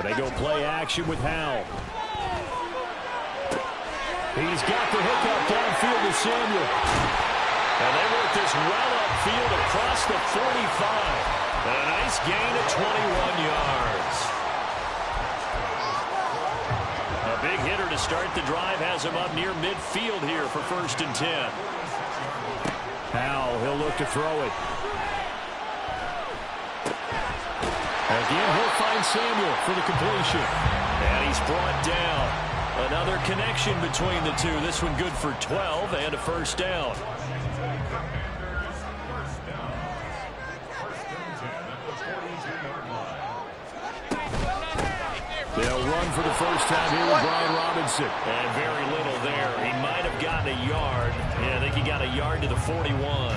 They go play action with Howell. He's got the hookup downfield to Samuel. And they work this well upfield across the 45. And a nice gain of 21 yards. A big hitter to start the drive has him up near midfield here for 1st and 10. Howell, he'll look to throw it. Again, he'll find Samuel for the completion. And he's brought down. Another connection between the two. This one good for 12 and a 1st down. They'll run for the first time here with Brian Robinson. And very little there. He might have gotten a yard. Yeah, I think he got a yard to the 41.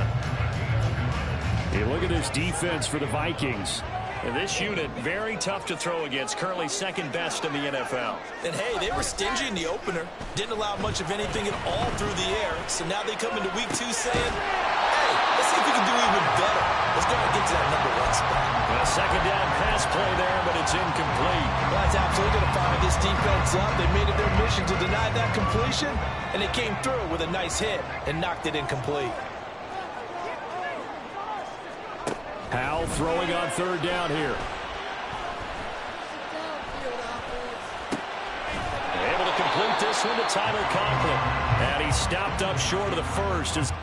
Hey, look at this defense for the Vikings. And this unit, very tough to throw against. Currently 2nd best in the NFL. And, hey, they were stingy in the opener. Didn't allow much of anything at all through the air. So now they come into week 2 saying, hey, let's see if we can do even better. Let's try to get to that number 1 spot. A 2nd down pass play there, but it's incomplete. Well, that's absolutely going to fire this defense up. They made it their mission to deny that completion, and they came through with a nice hit and knocked it incomplete. Howell throwing on 3rd down here. Able to complete this one to Tyler Conklin. And he stopped up short of the first.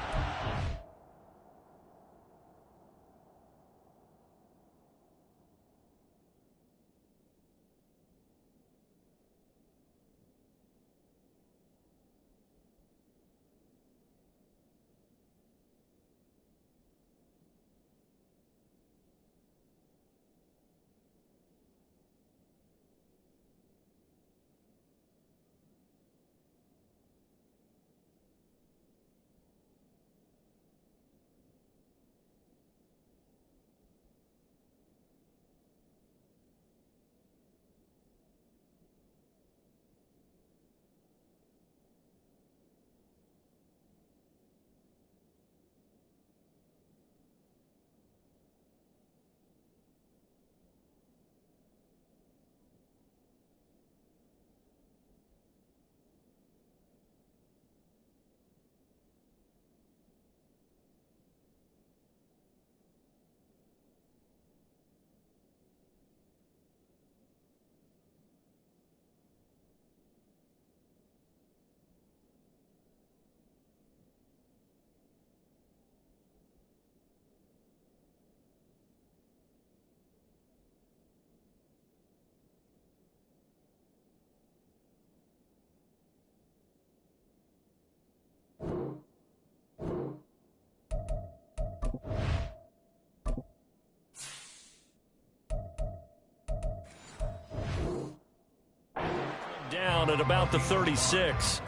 Down at about the 36.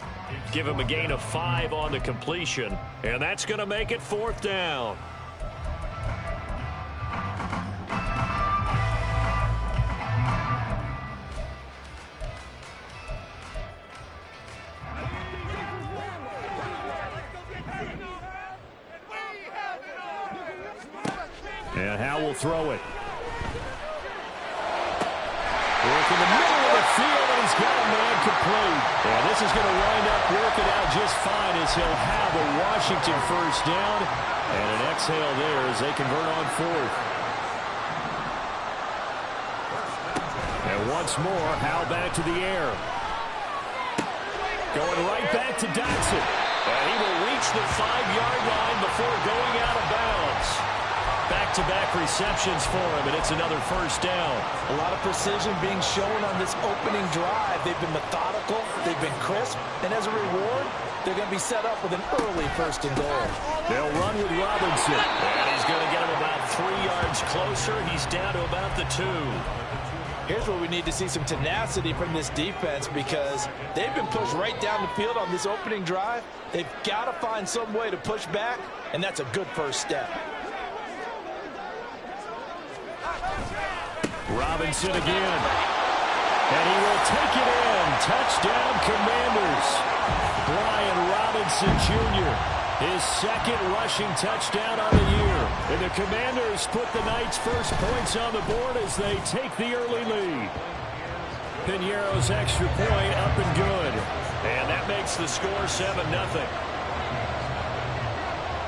Give him a gain of 5 on the completion. And that's going to make it 4th down. And Howell will throw it. Work in the middle of the field, and he's got a man complete. And this is going to wind up working out just fine as he'll have a Washington 1st down. And an exhale there as they convert on 4th. And once more, Howell back to the air. Going right back to Dotson. And he will reach the 5-yard line before going out of bounds. Back-to-back receptions for him, and it's another 1st down. A lot of precision being shown on this opening drive. They've been methodical, they've been crisp, and as a reward, they're going to be set up with an early 1st and goal. They'll run with Robinson. And he's going to get him about 3 yards closer. He's down to about the 2. Here's where we need to see some tenacity from this defense because they've been pushed right down the field on this opening drive. They've got to find some way to push back, and that's a good 1st step. Robinson again. And he will take it in. Touchdown, Commanders. Brian Robinson Jr., his 2nd rushing touchdown on the year. And the Commanders put the Knights' first points on the board as they take the early lead. Piñeiro's extra point up and good. And that makes the score 7-0.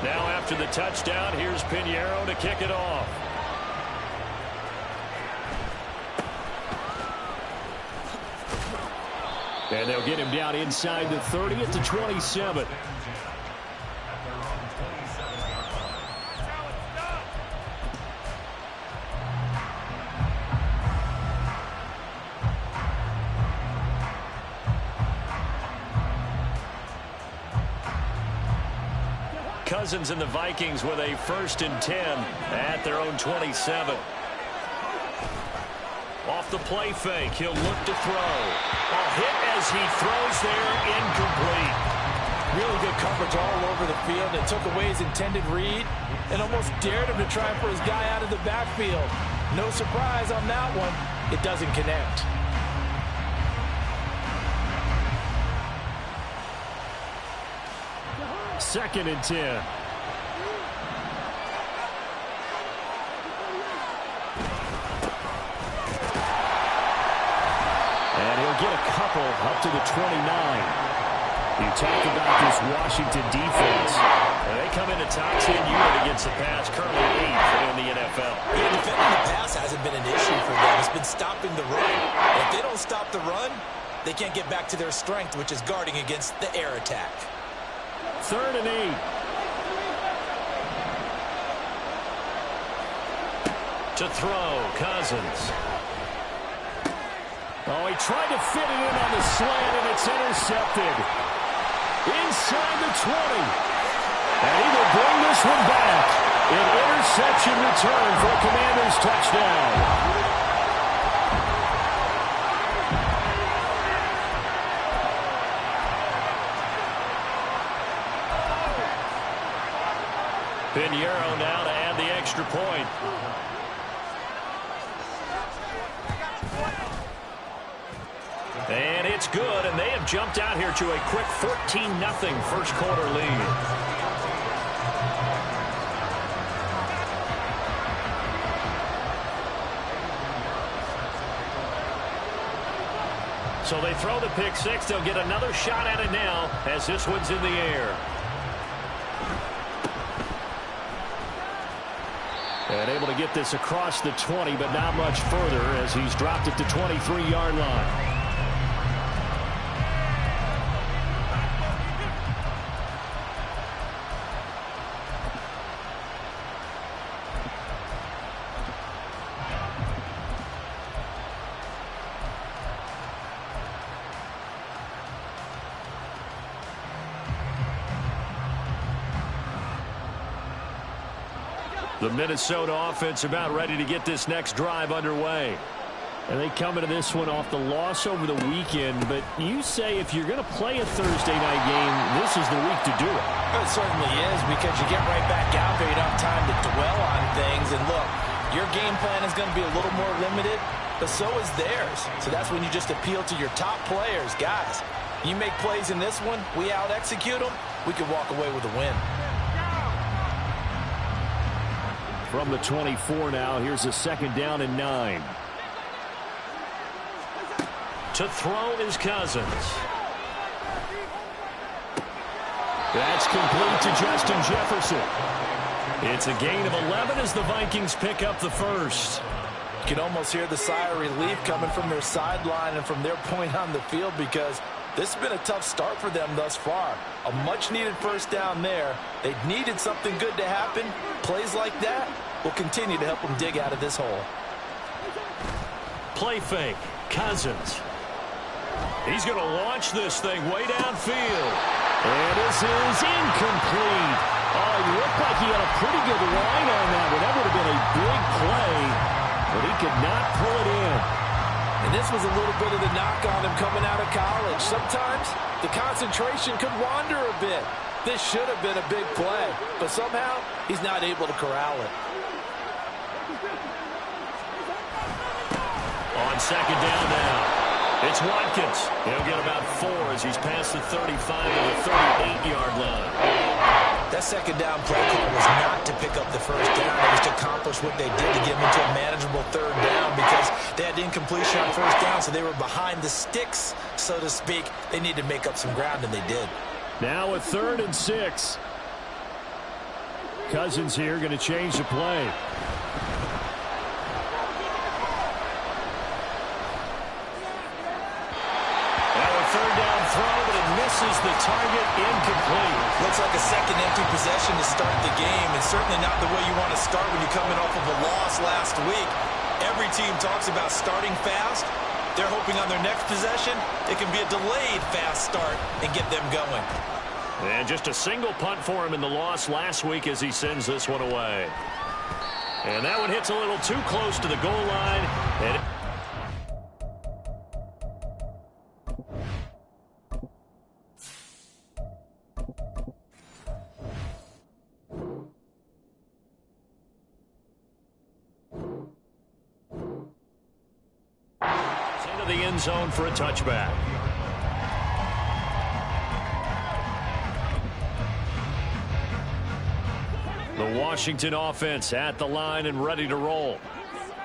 Now after the touchdown, here's Piñeiro to kick it off. And they'll get him down inside the 30 at the 27. Cousins and the Vikings with a 1st and 10 at their own 27. Off the play fake, he'll look to throw. A hit as he throws there, incomplete. Really good coverage all over the field. It took away his intended read and almost dared him to try for his guy out of the backfield. No surprise on that one. It doesn't connect. Second and 10. And he'll get a couple up to the 29. You talk about this Washington defense. They come in a top 10 unit against the pass, currently 8th in the NFL. Yeah, defending the pass hasn't been an issue for them. It's been stopping the run. If they don't stop the run, they can't get back to their strength, which is guarding against the air attack. 3rd and 8. To throw, Cousins. Oh, he tried to fit it in on the slant, and it's intercepted. Inside the 20. And he will bring this one back. An interception return for a Commanders touchdown. Piñeiro now to add the extra point. And it's good, and they have jumped out here to a quick 14-0 first quarter lead. So they throw the pick six. They'll get another shot at it now as this one's in the air. And able to get this across the 20, but not much further as he's dropped it to 23-yard line. The Minnesota offense about ready to get this next drive underway. And they come into this one off the loss over the weekend. But you say if you're going to play a Thursday night game, this is the week to do it. It certainly is, because you get right back out there. You don't have time to dwell on things. And look, your game plan is going to be a little more limited, but so is theirs. So that's when you just appeal to your top players. Guys, you make plays in this one, we out-execute them, we can walk away with a win. From the 24 now, here's a 2nd down and 9. To throw is Cousins. That's complete to Justin Jefferson. It's a gain of 11 as the Vikings pick up the first. You can almost hear the sigh of relief coming from their sideline and from their point on the field, because this has been a tough start for them thus far. A much-needed first down there. They needed something good to happen. Plays like that will continue to help them dig out of this hole. Play fake. Cousins. He's going to launch this thing way downfield. And this is incomplete. Oh, he looked like he had a pretty good line on that one. That would have been a big play, but he could not pull it in. And this was a little bit of the knock on him coming out of college. Sometimes the concentration could wander a bit. This should have been a big play, but somehow he's not able to corral it. On 2nd down now, it's Watkins. He'll get about 4 as he's past the 35 to the 38-yard line. That 2nd down play call was not to pick up the first down. It was to accomplish what they did to get him into a manageable 3rd down. because they had incompletion on first down, so they were behind the sticks, so to speak. They needed to make up some ground, and they did. Now a 3rd and 6. Cousins here going to change the play. Now a 3rd down throw, but it misses the target, incomplete. Looks like a second empty possession to start the game, and certainly not the way you want to start when you're coming off of a loss last week. Every team talks about starting fast. They're hoping on their next possession, it can be a delayed fast start and get them going. And just a single punt for him in the loss last week as he sends this one away. And that one hits a little too close to the goal line. And into the end zone for a touchback. The Washington offense at the line and ready to roll.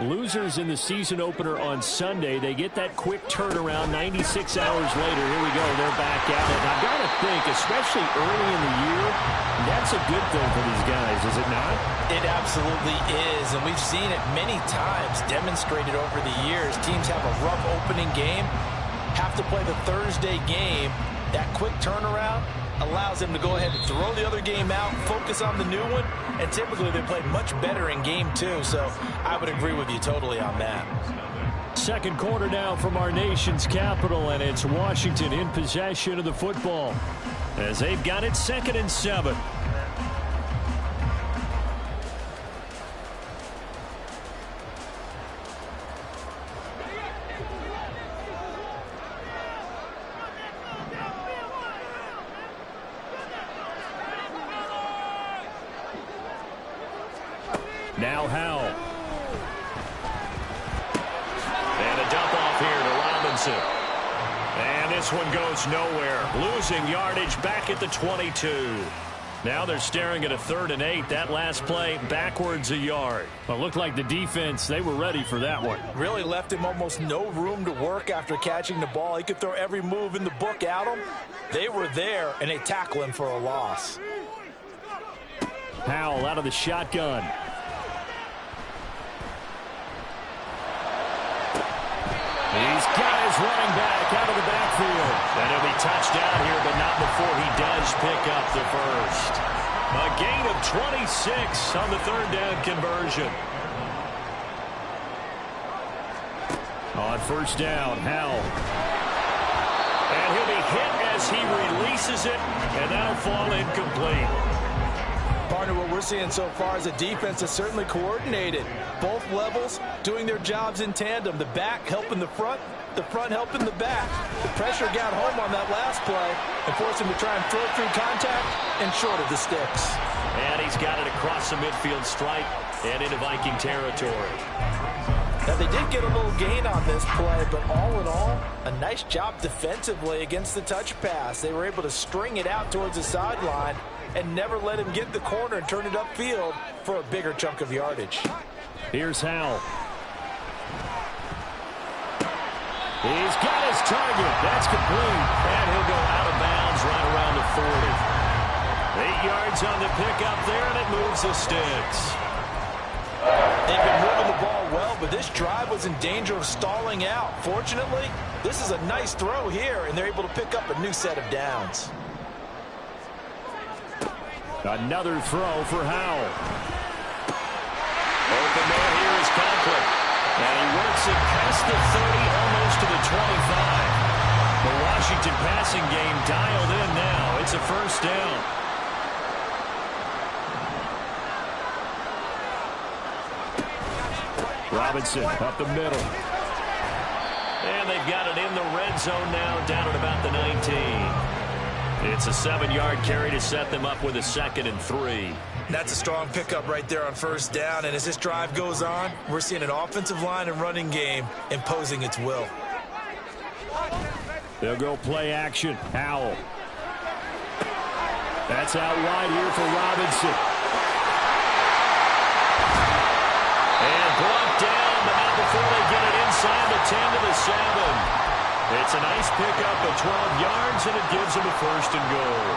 Losers in the season opener on Sunday. They get that quick turnaround 96 hours later. Here we go. They're back at it. And I've got to think, especially early in the year, that's a good thing for these guys, is it not? It absolutely is, and we've seen it many times demonstrated over the years. Teams have a rough opening game, have to play the Thursday game. That quick turnaround allows them to go ahead and throw the other game out, focus on the new one, and typically they play much better in game 2, so I would agree with you totally on that. Second quarter now from our nation's capital, and it's Washington in possession of the football as they've got it 2nd and 7. Now Howell. And a dump off here to Robinson. And this one goes nowhere. Losing yardage back at the 22. Now they're staring at a 3rd and 8. That last play backwards a yard. Well, it looked like the defense, they were ready for that one. Really left him almost no room to work after catching the ball. He could throw every move in the book at him. They were there, and they tackle him for a loss. Howell out of the shotgun. He's got his running back out of the backfield. And he'll be touched down here, but not before he does pick up the first. A gain of 26 on the 3rd down conversion. On 1st down, Howell. And he'll be hit as he releases it, and that'll fall incomplete. Partner, what we're seeing so far is a defense that's certainly coordinated. Both levels doing their jobs in tandem. The back helping the front helping the back. The pressure got home on that last play and forced him to try and throw through contact and short of the sticks. And he's got it across the midfield stripe and into Viking territory. Now, they did get a little gain on this play, but all in all, a nice job defensively against the touch pass. They were able to string it out towards the sideline and never let him get the corner and turn it upfield for a bigger chunk of yardage. Here's Howell. He's got his target. That's complete. And he'll go out of bounds right around the 40. 8 yards on the pickup there, and it moves the sticks. They've been moving the ball well, but this drive was in danger of stalling out. Fortunately, this is a nice throw here, and they're able to pick up a new set of downs. Another throw for Howell. Open man here is Conklin. And he works it past the 30, almost to the 25. The Washington passing game dialed in now. It's a 1st down. Robinson up the middle. And they've got it in the red zone now, down at about the 19. It's a 7-yard carry to set them up with a 2nd and 3. That's a strong pickup right there on 1st down, and as this drive goes on, we're seeing an offensive line and running game imposing its will. They'll go play action. Howell. That's out wide here for Robinson. And brought down, but not before they get it inside the 10 to the 7. It's a nice pickup of 12 yards, and it gives them a first and goal.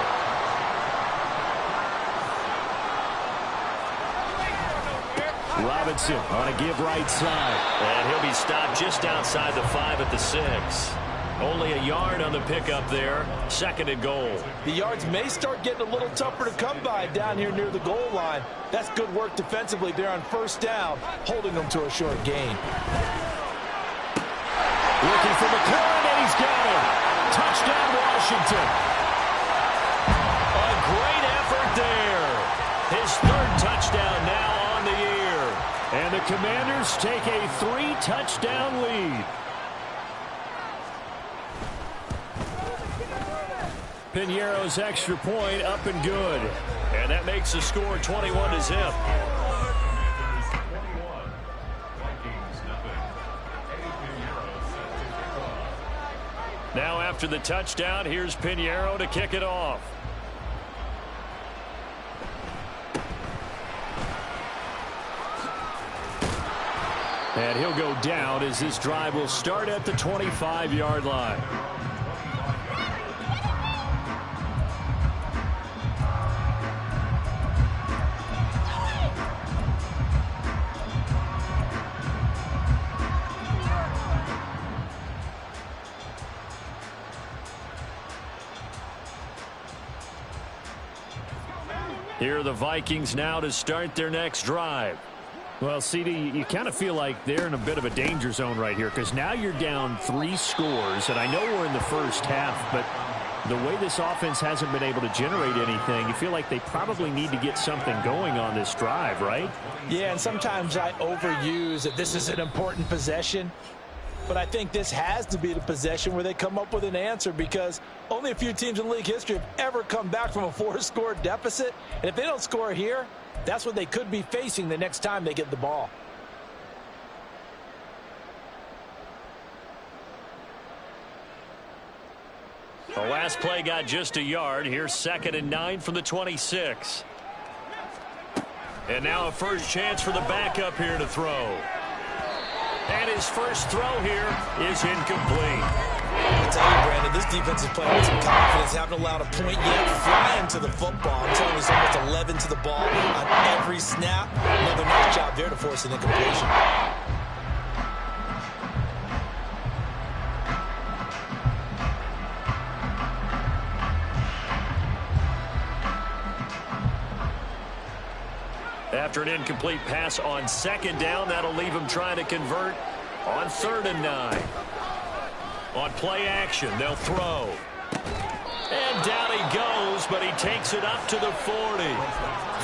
Robinson on a give right side. And he'll be stopped just outside the 5 at the 6. Only a yard on the pickup there. Second and goal. The yards may start getting a little tougher to come by down here near the goal line. That's good work defensively there on first down, holding them to a short gain. Looking for McLaurin, and he's got it. Touchdown, Washington. A great effort there. His third touchdown now on the year. And the Commanders take a 3-touchdown lead. Piñeiro's extra point up and good. And that makes the score 21-0. Now after the touchdown, here's Piñeiro to kick it off. And he'll go down as this drive will start at the 25-yard line. Here are the Vikings now to start their next drive. Well, CD, you kind of feel like they're in a bit of a danger zone right here because now you're down 3 scores, and I know we're in the first half, but the way this offense hasn't been able to generate anything, you feel like they probably need to get something going on this drive, right? Yeah, and sometimes I overuse that this is an important possession. But I think this has to be the possession where they come up with an answer because only a few teams in league history have ever come back from a 4-score deficit. And if they don't score here, that's what they could be facing the next time they get the ball. The last play got just a yard. Here's 2nd and 9 from the 26. And now a first chance for the backup here to throw. And his first throw here is incomplete. I tell you, Brandon, this defense is playing with some confidence. Haven't allowed a point yet. Flying to the football. I'm telling you, it's almost 11 to the ball on every snap. Another nice job there to force an incompletion. After an incomplete pass on 2nd down, that'll leave him trying to convert on 3rd and 9. On play action, they'll throw. And down he goes, but he takes it up to the 40.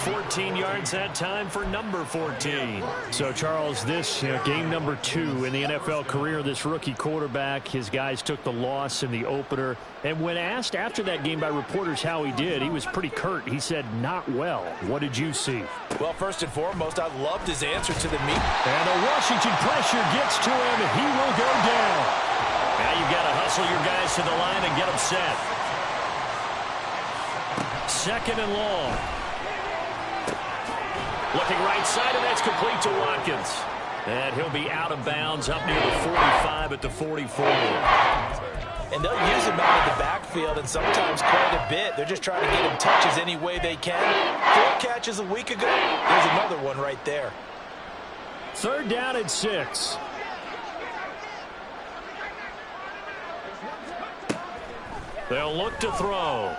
14 yards that time for number 14. So, Charles, this game number 2 in the NFL career of this rookie quarterback. His guys took the loss in the opener. And when asked after that game by reporters how he did, he was pretty curt. He said, not well. What did you see? Well, first and foremost, I loved his answer to the meet. And the Washington pressure gets to him. He will go down. Now you've got to hustle your guys to the line and get them set. 2nd and long. Looking right side, and that's complete to Watkins. And he'll be out of bounds up near the 45 at the 44. And they'll use him out of the backfield, and sometimes quite a bit. They're just trying to get him touches any way they can. 4 catches a week ago. There's another one right there. 3rd down and 6. They'll look to throw.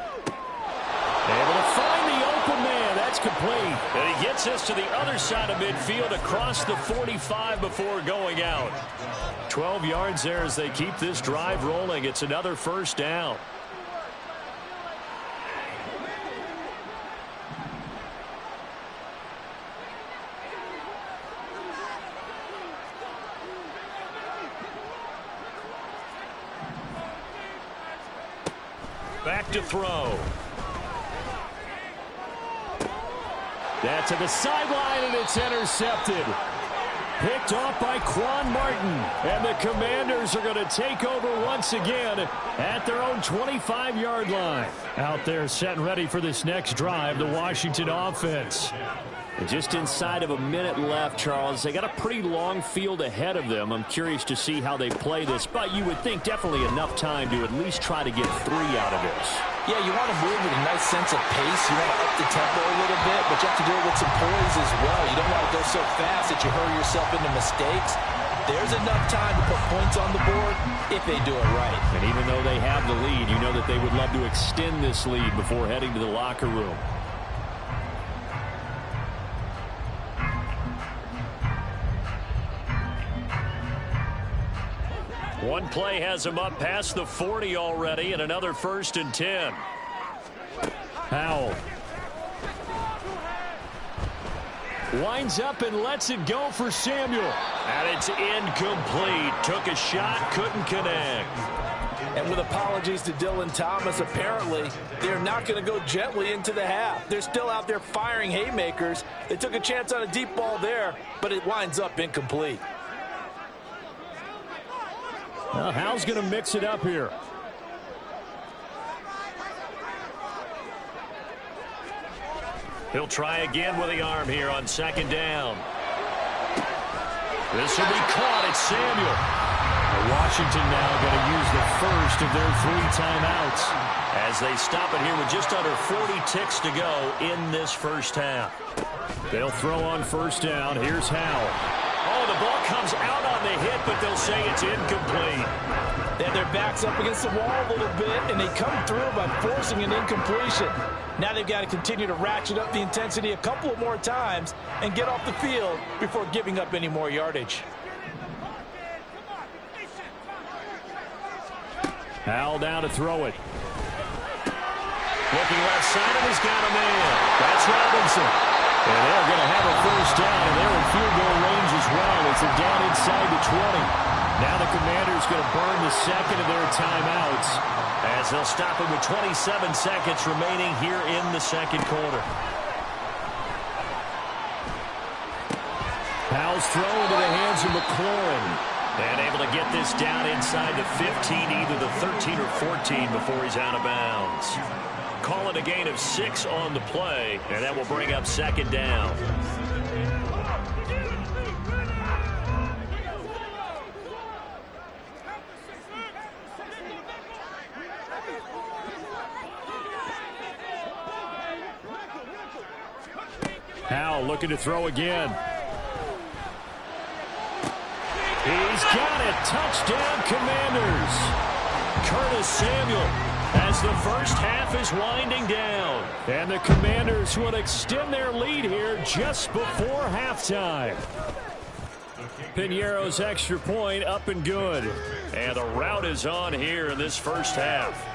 Able to find the open man. That's complete. And he gets us to the other side of midfield across the 45 before going out. 12 yards there as they keep this drive rolling. It's another first down. Back to throw. That to the sideline, and it's intercepted. Picked off by Quan Martin. And the Commanders are going to take over once again at their own 25-yard line. Out there set and ready for this next drive, the Washington offense. And just inside of a minute left, Charles. They got a pretty long field ahead of them. I'm curious to see how they play this, but you would think definitely enough time to at least try to get 3 out of this. Yeah, you want to move with a nice sense of pace. You want to up the tempo a little bit, but you have to do it with some poise as well. You don't want to go so fast that you hurry yourself into mistakes. There's enough time to put points on the board if they do it right. And even though they have the lead, you know that they would love to extend this lead before heading to the locker room. One play has him up past the 40 already, and another 1st and 10. Howell winds up and lets it go for Samuel. And it's incomplete. Took a shot, couldn't connect. And with apologies to Dylan Thomas, apparently they're not going to go gently into the half. They're still out there firing haymakers. They took a chance on a deep ball there, but it winds up incomplete. Well, Howell's going to mix it up here. He'll try again with the arm here on 2nd down. This will be caught. It's Samuel. Washington now going to use the first of their 3 timeouts as they stop it here with just under 40 ticks to go in this first half. They'll throw on 1st down. Here's Howell. Oh, the ball comes out on the hit, but they'll say it's incomplete. They have their backs up against the wall a little bit, and they come through by forcing an incompletion. Now they've got to continue to ratchet up the intensity a couple of more times and get off the field before giving up any more yardage. Howell down to throw it. Looking left side, and he's got a man. That's Robinson. And they're going to have a 1st down, and they're in field goal range as well. It's a down inside the 20. Now the Commanders going to burn the 2nd of their timeouts as they'll stop it with 27 seconds remaining here in the 2nd quarter. Howell's thrown to the hands of McLaurin. And able to get this down inside the 15, either the 13 or 14 before he's out of bounds. Call it a gain of 6 on the play, and that will bring up 2nd down. Howell looking to throw again. He's got it. Touchdown, Commanders. Curtis Samuel as the first half is winding down. And the Commanders will extend their lead here just before halftime. Piñeiro's extra point up and good. And the rout is on here in this first half.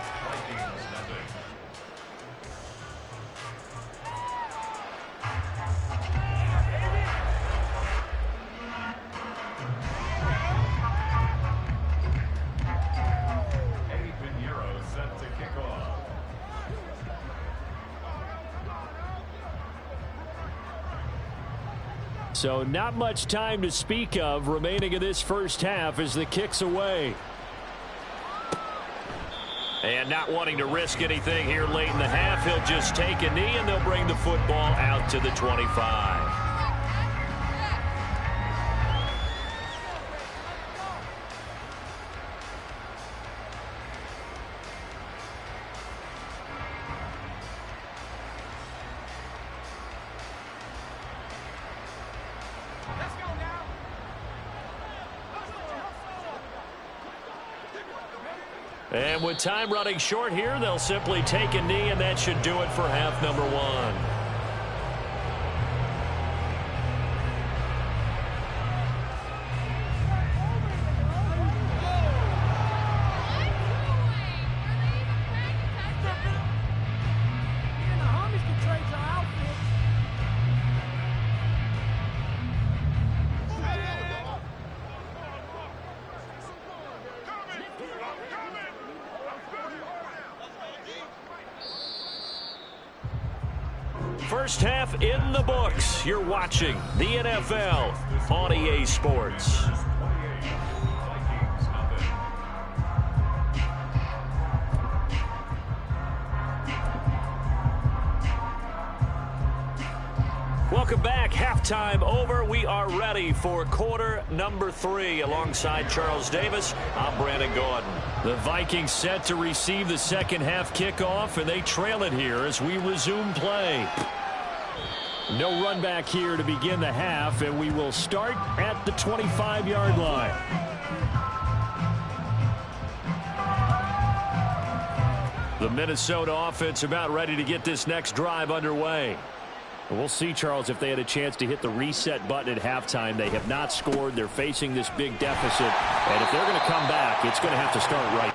So not much time to speak of remaining in this first half as the kick's away. And not wanting to risk anything here late in the half, he'll just take a knee and they'll bring the football out to the 25. And with time running short here, they'll simply take a knee, and that should do it for half number 1. First half in the books. You're watching the NFL on EA Sports. Welcome back. Halftime over. We are ready for quarter number 3. Alongside Charles Davis, I'm Brandon Gordon. The Vikings set to receive the second half kickoff, and they trail it here as we resume play. No run back here to begin the half, and we will start at the 25-yard line. The Minnesota offense about ready to get this next drive underway. We'll see, Charles, if they had a chance to hit the reset button at halftime. They have not scored. They're facing this big deficit. And if they're going to come back, it's going to have to start right.